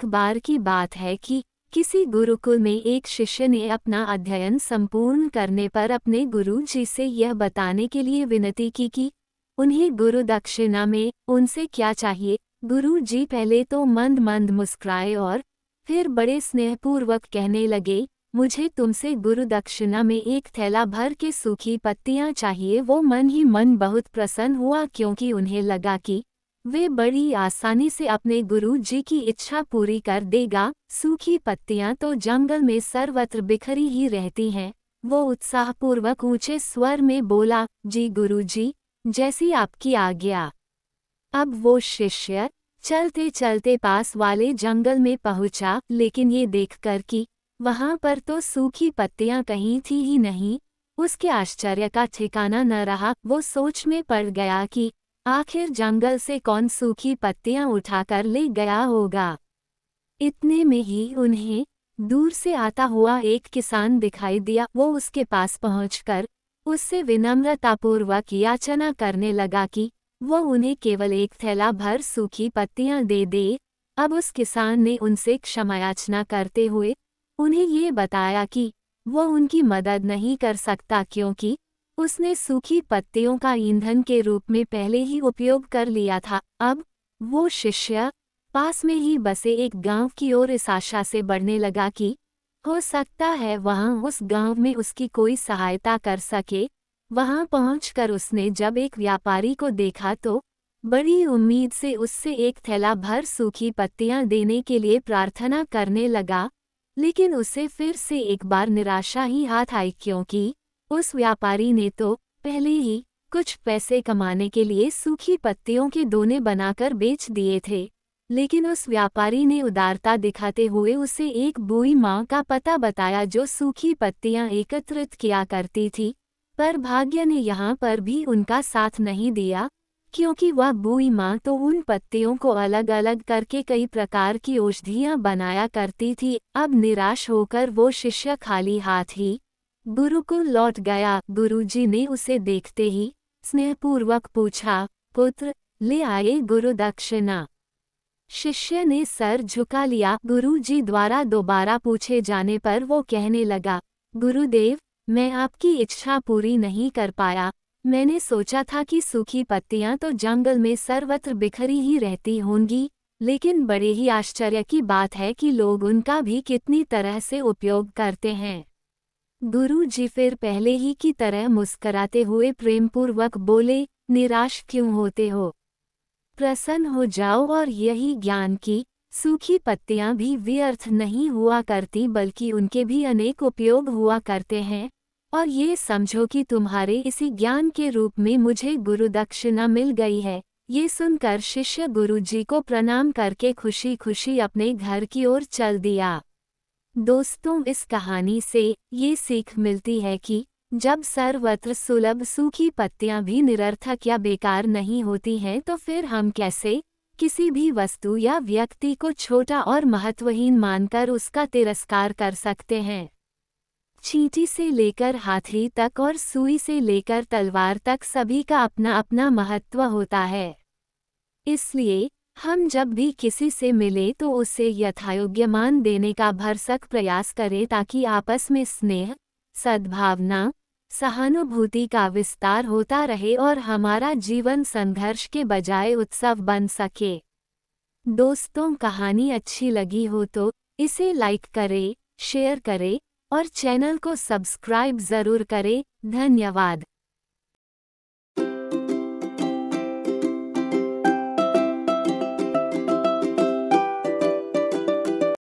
बार की बात है कि किसी गुरुकुल में एक शिष्य ने अपना अध्ययन संपूर्ण करने पर अपने गुरु जी से यह बताने के लिए विनती की कि उन्हें गुरु दक्षिणा में उनसे क्या चाहिए। गुरु जी पहले तो मंद मंद मुस्कुराए और फिर बड़े स्नेहपूर्वक कहने लगे, मुझे तुमसे गुरु दक्षिणा में एक थैला भर के सूखी पत्तियां चाहिए। वो मन ही मन बहुत प्रसन्न हुआ, क्योंकि उन्हें लगा कि वे बड़ी आसानी से अपने गुरु जी की इच्छा पूरी कर देगा। सूखी पत्तियां तो जंगल में सर्वत्र बिखरी ही रहती हैं। वो उत्साहपूर्वक ऊंचे स्वर में बोला, जी गुरु जी, जैसी आपकी आज्ञा। अब वो शिष्य चलते चलते पास वाले जंगल में पहुंचा, लेकिन ये देखकर कि वहां पर तो सूखी पत्तियां कहीं थी ही नहीं, उसके आश्चर्य का ठिकाना न रहा। वो सोच में पड़ गया कि आखिर जंगल से कौन सूखी पत्तियां उठाकर ले गया होगा। इतने में ही उन्हें दूर से आता हुआ एक किसान दिखाई दिया। वो उसके पास पहुंचकर उससे विनम्रतापूर्वक याचना करने लगा कि वो उन्हें केवल एक थैला भर सूखी पत्तियां दे दे। अब उस किसान ने उनसे क्षमायाचना करते हुए उन्हें ये बताया कि वो उनकी मदद नहीं कर सकता, क्योंकि उसने सूखी पत्तियों का ईंधन के रूप में पहले ही उपयोग कर लिया था। अब वो शिष्य पास में ही बसे एक गांव की ओर इस आशा से बढ़ने लगा कि हो सकता है वहां उस गांव में उसकी कोई सहायता कर सके। वहां पहुंचकर उसने जब एक व्यापारी को देखा तो बड़ी उम्मीद से उससे एक थैला भर सूखी पत्तियां देने के लिए प्रार्थना करने लगा, लेकिन उसे फिर से एक बार निराशा ही हाथ आई, क्योंकि उस व्यापारी ने तो पहले ही कुछ पैसे कमाने के लिए सूखी पत्तियों के दोने बनाकर बेच दिए थे। लेकिन उस व्यापारी ने उदारता दिखाते हुए उसे एक बूढ़ी माँ का पता बताया जो सूखी पत्तियां एकत्रित किया करती थी। पर भाग्य ने यहाँ पर भी उनका साथ नहीं दिया, क्योंकि वह बूढ़ी माँ तो उन पत्तियों को अलग अलग करके कई प्रकार की औषधियाँ बनाया करती थी। अब निराश होकर वो शिष्य खाली हाथ ही गुरुकुल लौट गया। गुरुजी ने उसे देखते ही स्नेहपूर्वक पूछा, पुत्र, ले आए गुरु दक्षिणा? शिष्य ने सर झुका लिया। गुरुजी द्वारा दोबारा पूछे जाने पर वो कहने लगा, गुरुदेव, मैं आपकी इच्छा पूरी नहीं कर पाया। मैंने सोचा था कि सूखी पत्तियां तो जंगल में सर्वत्र बिखरी ही रहती होंगी, लेकिन बड़े ही आश्चर्य की बात है कि लोग उनका भी कितनी तरह से उपयोग करते हैं। गुरुजी फिर पहले ही की तरह मुस्कराते हुए प्रेमपूर्वक बोले, निराश क्यों होते हो? प्रसन्न हो जाओ, और यही ज्ञान की सूखी पत्तियां भी व्यर्थ नहीं हुआ करती, बल्कि उनके भी अनेक उपयोग हुआ करते हैं। और ये समझो कि तुम्हारे इसी ज्ञान के रूप में मुझे गुरु दक्षिणा मिल गई है। ये सुनकर शिष्य गुरुजी को प्रणाम करके खुशी खुशी अपने घर की ओर चल दिया। दोस्तों, इस कहानी से ये सीख मिलती है कि जब सर्वत्र सुलभ सूखी पत्तियां भी निरर्थक या बेकार नहीं होती हैं, तो फिर हम कैसे किसी भी वस्तु या व्यक्ति को छोटा और महत्वहीन मानकर उसका तिरस्कार कर सकते हैं। चींटी से लेकर हाथी तक और सुई से लेकर तलवार तक सभी का अपना अपना महत्व होता है। इसलिए हम जब भी किसी से मिले तो उसे यथायोग्य मान देने का भरसक प्रयास करें, ताकि आपस में स्नेह, सद्भावना, सहानुभूति का विस्तार होता रहे और हमारा जीवन संघर्ष के बजाय उत्सव बन सके। दोस्तों, कहानी अच्छी लगी हो तो इसे लाइक करें, शेयर करें और चैनल को सब्सक्राइब ज़रूर करें। धन्यवाद।